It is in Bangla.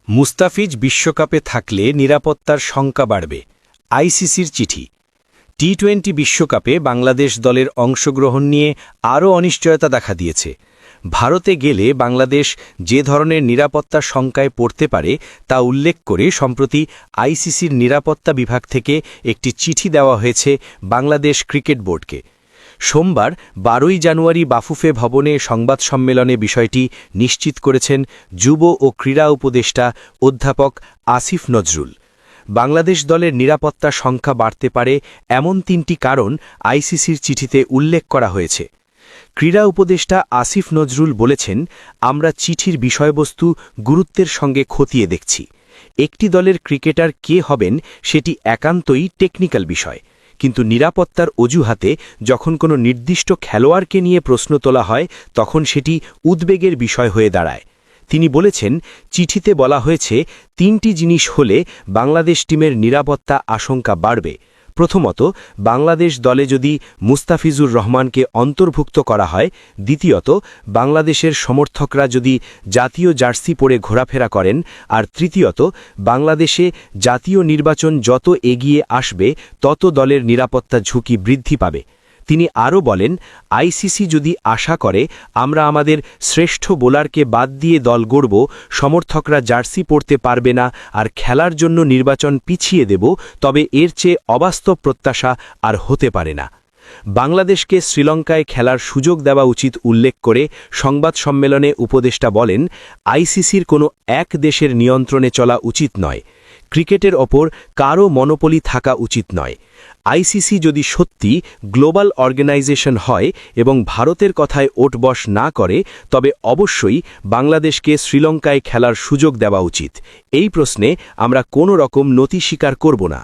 মুস্তাফিজ বিশ্বকাপে থাকলে নিরাপত্তার শঙ্কা বাড়বে, আইসিসির চিঠি। টি-20 বিশ্বকাপে বাংলাদেশ দলের অংশগ্রহণ নিয়ে আরও অনিশ্চয়তা দেখা দিয়েছে। ভারতে গেলে বাংলাদেশ যে ধরনের নিরাপত্তা শঙ্কায় পড়তে পারে তা উল্লেখ করে সম্প্রতি আইসিসির নিরাপত্তা বিভাগ থেকে একটি চিঠি দেওয়া হয়েছে বাংলাদেশ ক্রিকেট বোর্ডকে। সোমবার 12 জানুয়ারি বাফুফে ভবনে সংবাদ সম্মেলনে বিষয়টি নিশ্চিত করেছেন যুব ও ক্রীড়া উপদেষ্টা অধ্যাপক আসিফ নজরুল। বাংলাদেশ দলের নিরাপত্তা সংখ্যা বাড়তে পারে এমন 3টি কারণ আইসিসির চিঠিতে উল্লেখ করা হয়েছে। ক্রীড়া উপদেষ্টা আসিফ নজরুল বলেছেন, আমরা চিঠির বিষয়বস্তু গুরুত্বের সঙ্গে খতিয়ে দেখছি। একটি দলের ক্রিকেটার কে হবেন সেটি একান্তই টেকনিক্যাল বিষয়, কিন্তু নিরাপত্তার অজুহাতে যখন কোনো নির্দিষ্ট খেলোয়াড়কে নিয়ে প্রশ্ন তোলা হয় তখন সেটি উদ্বেগের বিষয় হয়ে দাঁড়ায়। তিনি বলেছেন, চিঠিতে বলা হয়েছে 3টি জিনিস হলে বাংলাদেশ টিমের নিরাপত্তা আশঙ্কা বাড়বে। প্রথমত, বাংলাদেশ দলে যদি মুস্তাফিজুর রহমানকে অন্তর্ভুক্ত করা হয়। দ্বিতীয়ত, বাংলাদেশের সমর্থকরা যদি জাতীয় জার্সি পরে ঘোরাফেরা করেন। আর তৃতীয়ত, বাংলাদেশে জাতীয় নির্বাচন যত এগিয়ে আসবে তত দলের নিরাপত্তা ঝুঁকি বৃদ্ধি পাবে। তিনি আরও বলেন, আইসিসি যদি আশা করে আমরা আমাদের শ্রেষ্ঠ বোলারকে বাদ দিয়ে দল গড়ব, সমর্থকরা জার্সি পরতে পারবে না আর খেলার জন্য নির্বাচন পিছিয়ে দেব, তবে এর চেয়ে অবাস্তব প্রত্যাশা আর হতে পারে না। বাংলাদেশকে শ্রীলঙ্কায় খেলার সুযোগ দেওয়া উচিত উল্লেখ করে সংবাদ সম্মেলনে উপদেষ্টা বলেন, আইসিসির কোনো এক দেশের নিয়ন্ত্রণে চলা উচিত নয়। ক্রিকেটের ওপর কারও মনোপলি থাকা উচিত নয়। আইসিসি যদি সত্যি গ্লোবাল অর্গানাইজেশন হয় এবং ভারতের কথায় ওঠবস না করে, তবে অবশ্যই বাংলাদেশকে শ্রীলঙ্কায় খেলার সুযোগ দেওয়া উচিত। এই প্রশ্নে আমরা কোনো রকম নতি স্বীকার করব না।